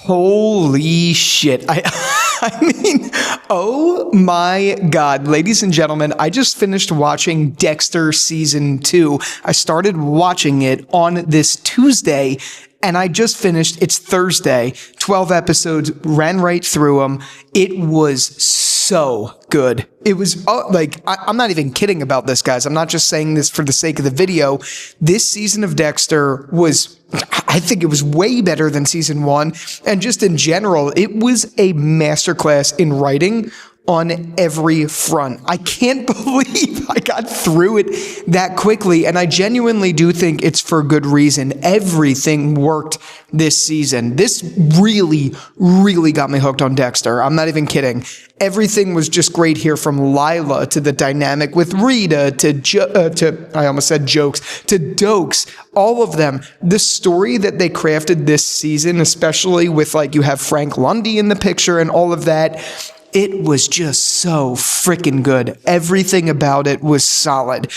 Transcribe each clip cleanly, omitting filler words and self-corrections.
Holy shit. I mean, oh my God. Ladies and gentlemen, I just finished watching Dexter season 2. I started watching it on this Tuesday, and I just finished. It's Thursday. 12 episodes, ran right through them. It was so good. It was I'm not even kidding about this, guys. I'm not just saying this for the sake of the video. This season of Dexter was, I think it was way better than season 1. And just in general, it was a masterclass in writing on every front. I can't believe I got through it that quickly, and I genuinely do think it's for good reason. Everything worked this season. This really, really got me hooked on Dexter. I'm not even kidding. Everything was just great here, from Lila to the dynamic with Rita to I almost said jokes, to Dokes, all of them. The story that they crafted this season, especially with, like, you have Frank Lundy in the picture and all of that, it was just so freaking good. Everything about it was solid.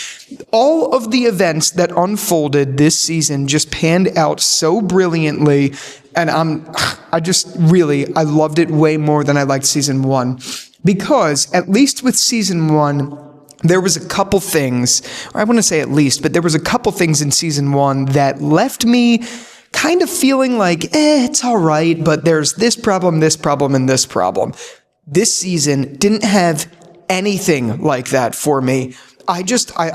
All of the events that unfolded this season just panned out so brilliantly, and I loved it way more than I liked season 1. Because, at least with season 1, there was a couple things, or I wouldn't say at least, but there was a couple things in season 1 that left me kind of feeling like, it's all right, but there's this problem, and this problem. This season didn't have anything like that for me. I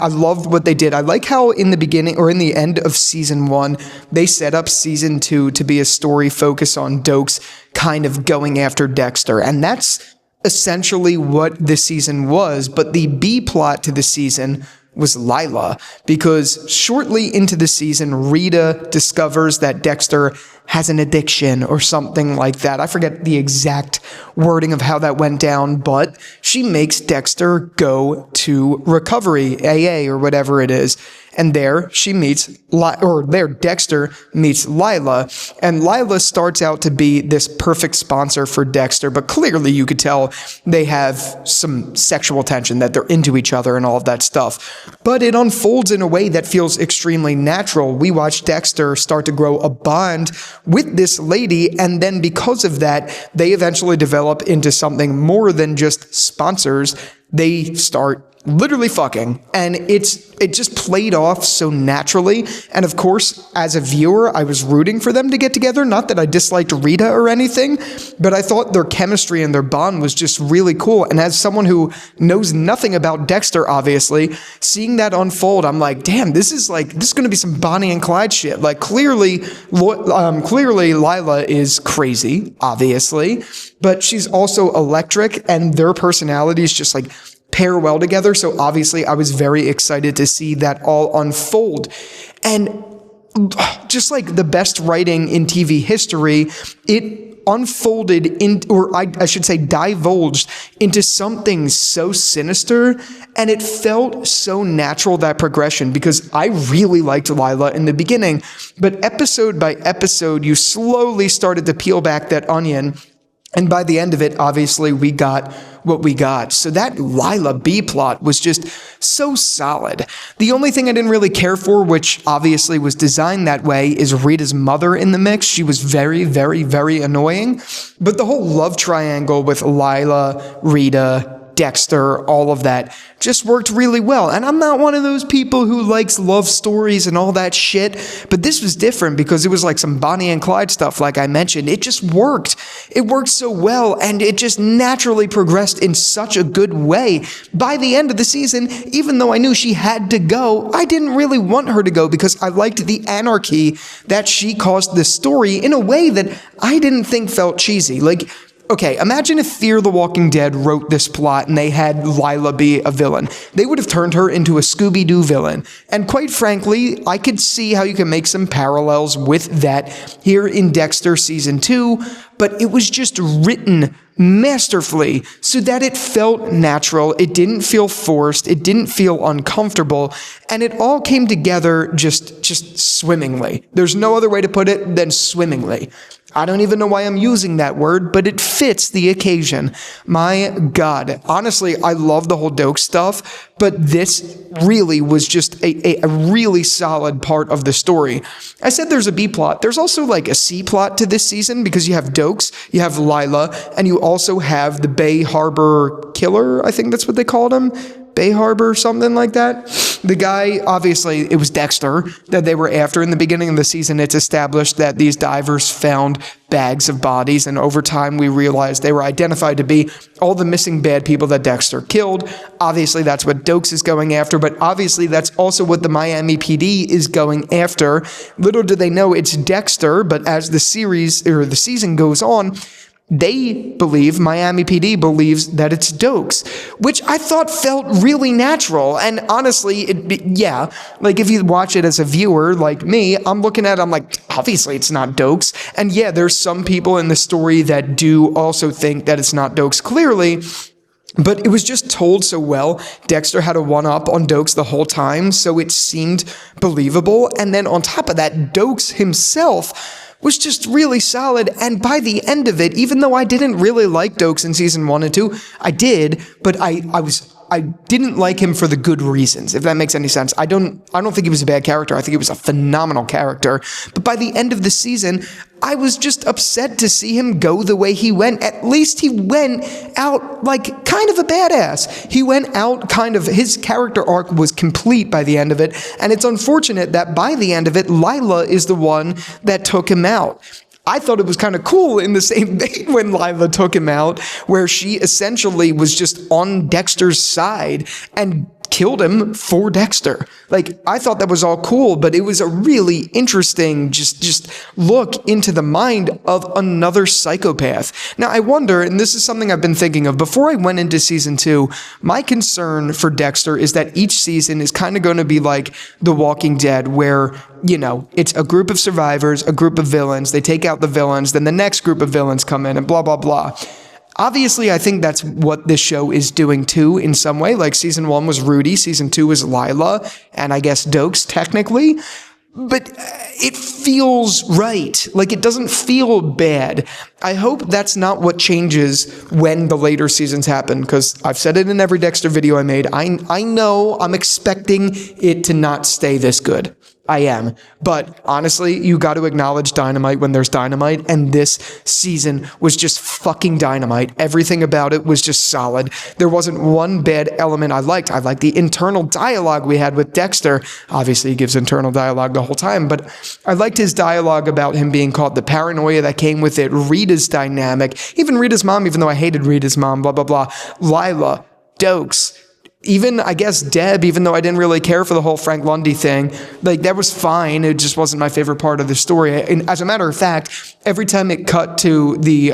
loved what they did. I like how in the beginning, or in the end of season 1, they set up season 2 to be a story focused on Dokes kind of going after Dexter. And that's essentially what this season was. But the B plot to the season was Lila, because shortly into the season, Rita discovers that Dexter has an addiction or something like that. I forget the exact wording of how that went down, but she makes Dexter go to recovery, AA or whatever it is. And there Dexter meets Lila, and Lila starts out to be this perfect sponsor for Dexter, but clearly you could tell they have some sexual tension, that they're into each other and all of that stuff. But it unfolds in a way that feels extremely natural. We watch Dexter start to grow a bond with this lady, and then because of that, they eventually develop into something more than just sponsors. They start literally fucking, and it just played off so naturally. And of course, as a viewer, I was rooting for them to get together. Not that I disliked Rita or anything, but I thought their chemistry and their bond was just really cool. And as someone who knows nothing about Dexter, obviously, seeing that unfold, I'm like, damn, this is going to be some Bonnie and Clyde shit. Like, clearly Lila is crazy, obviously, but she's also electric, and their personalities just like pair well together. So obviously I was very excited to see that all unfold. And just like the best writing in TV history, it unfolded I should say divulged into something so sinister, and it felt so natural, that progression, because I really liked Lila in the beginning, but episode by episode you slowly started to peel back that onion. And by the end of it, obviously, we got what we got. So that Lila B plot was just so solid. The only thing I didn't really care for, which obviously was designed that way, is Rita's mother in the mix. She was very, very, very annoying. But the whole love triangle with Lila, Rita, Dexter, all of that just worked really well. And I'm not one of those people who likes love stories and all that shit, but this was different because it was like some Bonnie and Clyde stuff, like I mentioned. It just worked. It worked so well, and it just naturally progressed in such a good way. By the end of the season, even though I knew she had to go, I didn't really want her to go because I liked the anarchy that she caused the story in a way that I didn't think felt cheesy. Like, okay, imagine if Fear the Walking Dead wrote this plot and they had Lila be a villain. They would have turned her into a Scooby-Doo villain. And quite frankly, I could see how you can make some parallels with that here in Dexter Season 2, but it was just written masterfully so that it felt natural, it didn't feel forced, it didn't feel uncomfortable, and it all came together just swimmingly. There's no other way to put it than swimmingly. I don't even know why I'm using that word, but it fits the occasion. My God. Honestly, I love the whole Doke stuff, but this really was just a really solid part of the story. I said there's a B plot. There's also like a C plot to this season because you have Dokes, you have Lila, and you also have the Bay Harbor Killer. I think that's what they called him. Bay Harbor, something like that. The guy, obviously, it was Dexter that they were after in the beginning of the season. It's established that these divers found bags of bodies, and over time we realized they were identified to be all the missing bad people that Dexter killed. Obviously, that's what Dokes is going after, but obviously that's also what the Miami PD is going after. Little do they know it's Dexter, but as the season goes on, they believe, Miami PD believes that it's Dokes, which I thought felt really natural. And honestly, like if you watch it as a viewer like me, I'm looking at it, I'm like, obviously it's not Dokes. And yeah, there's some people in the story that do also think that it's not Dokes clearly, but it was just told so well. Dexter had a one-up on Dokes the whole time, so it seemed believable. And then on top of that, Dokes himself was just really solid, and by the end of it, even though I didn't really like Dokes in season 1 and 2, I did, but I didn't like him for the good reasons, if that makes any sense. I don't think he was a bad character. I think he was a phenomenal character. But by the end of the season, I was just upset to see him go the way he went. At least he went out like kind of a badass. He went out his character arc was complete by the end of it. And it's unfortunate that by the end of it, Lila is the one that took him out. I thought it was kind of cool in the same vein when Lila took him out, where she essentially was just on Dexter's side and killed him for Dexter. Like, I thought that was all cool, but it was a really interesting just look into the mind of another psychopath. Now, I wonder, and this is something I've been thinking of, before I went into season 2, my concern for Dexter is that each season is kind of going to be like The Walking Dead, where, you know, it's a group of survivors, a group of villains, they take out the villains, then the next group of villains come in, and blah, blah, blah. Obviously, I think that's what this show is doing too, in some way. Like, season 1 was Rudy, season 2 was Lila, and I guess Dokes, technically. But it feels right. Like, it doesn't feel bad. I hope that's not what changes when the later seasons happen, because I've said it in every Dexter video I made. I know I'm expecting it to not stay this good. I am. But honestly, you got to acknowledge dynamite when there's dynamite, and this season was just fucking dynamite. Everything about it was just solid. There wasn't one bad element I liked. I liked the internal dialogue we had with Dexter. Obviously, he gives internal dialogue the whole time, but I liked his dialogue about him being caught, the paranoia that came with it, Rita's dynamic, even Rita's mom, even though I hated Rita's mom, blah, blah, blah, Lila, Dokes, even, I guess, Deb, even though I didn't really care for the whole Frank Lundy thing, like, that was fine. It just wasn't my favorite part of the story. And as a matter of fact, every time it cut to the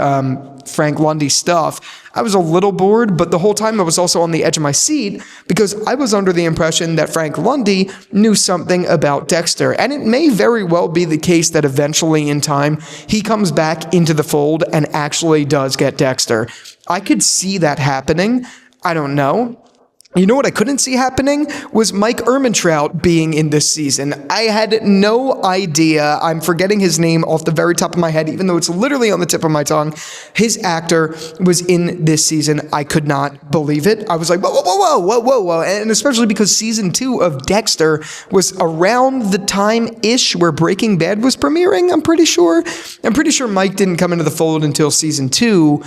Frank Lundy stuff, I was a little bored, but the whole time I was also on the edge of my seat because I was under the impression that Frank Lundy knew something about Dexter. And it may very well be the case that eventually in time, he comes back into the fold and actually does get Dexter. I could see that happening. I don't know. You know what I couldn't see happening was Mike Ehrmantraut being in this season. I had no idea. I'm forgetting his name off the very top of my head, even though it's literally on the tip of my tongue. His actor was in this season. I could not believe it. I was like, whoa, whoa, whoa, whoa, whoa, whoa. And especially because season 2 of Dexter was around the time-ish where Breaking Bad was premiering, I'm pretty sure. I'm pretty sure Mike didn't come into the fold until season 2.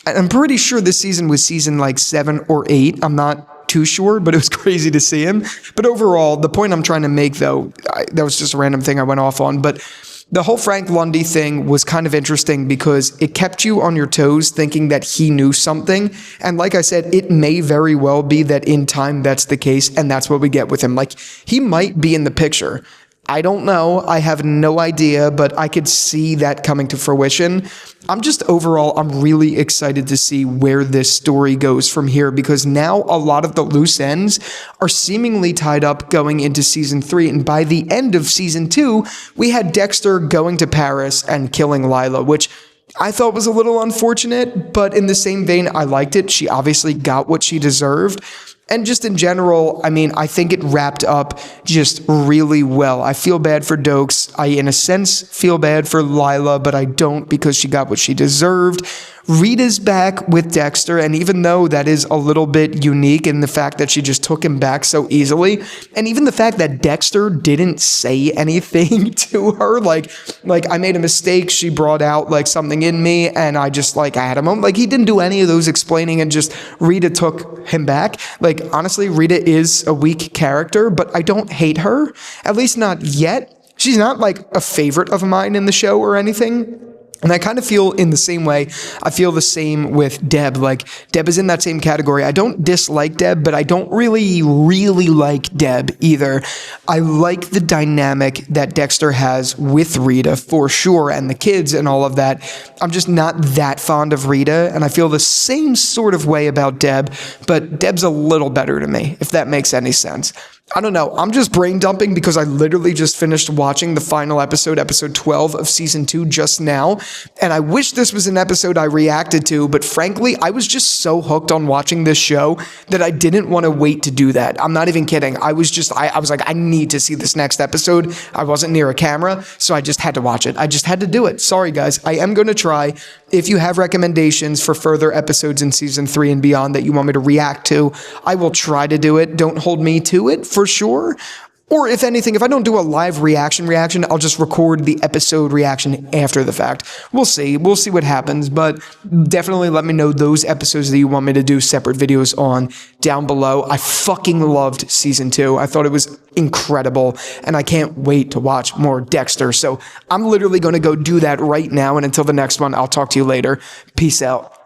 I'm pretty sure this season was season like 7 or 8. I'm not too sure, but it was crazy to see him. But overall, the point I'm trying to make, though, that was just a random thing I went off on, but the whole Frank Lundy thing was kind of interesting because it kept you on your toes thinking that he knew something. And like I said, it may very well be that in time that's the case, and that's what we get with him. Like, he might be in the picture. I don't know. I have no idea, but I could see that coming to fruition. I'm really excited to see where this story goes from here, because now a lot of the loose ends are seemingly tied up going into season 3. And by the end of season 2, we had Dexter going to Paris and killing Lila, which I thought was a little unfortunate, but in the same vein, I liked it. She obviously got what she deserved. And just in general, I mean, I think it wrapped up just really well. I feel bad for Dokes. I, in a sense, feel bad for Lila, but I don't because she got what she deserved. Rita's back with Dexter, and even though that is a little bit unique in the fact that she just took him back so easily, and even the fact that Dexter didn't say anything to her, like I made a mistake, she brought out like something in me, and I just like I had a moment, like he didn't do any of those explaining, and just Rita took him back. Like honestly, Rita is a weak character, but I don't hate her, at least not yet. She's not like a favorite of mine in the show or anything. And I kind of feel in the same way. I feel the same with Deb. Like, Deb is in that same category. I don't dislike Deb, but I don't really like Deb either. I like the dynamic that Dexter has with Rita for sure, and the kids and all of that. I'm just not that fond of Rita, and I feel the same sort of way about Deb, but Deb's a little better to me, if that makes any sense. I don't know. I'm just brain dumping because I literally just finished watching the final episode, episode 12 of season 2 just now. And I wish this was an episode I reacted to, but frankly, I was just so hooked on watching this show that I didn't want to wait to do that. I'm not even kidding. I was like, I need to see this next episode. I wasn't near a camera, so I just had to watch it. I just had to do it. Sorry, guys. I am going to try. If you have recommendations for further episodes in season 3 and beyond that you want me to react to, I will try to do it. Don't hold me to it for sure. Or if anything, if I don't do a live reaction, I'll just record the episode reaction after the fact. We'll see. We'll see what happens, but definitely let me know those episodes that you want me to do separate videos on down below. I fucking loved season 2. I thought it was incredible, and I can't wait to watch more Dexter. So I'm literally going to go do that right now, and until the next one, I'll talk to you later. Peace out.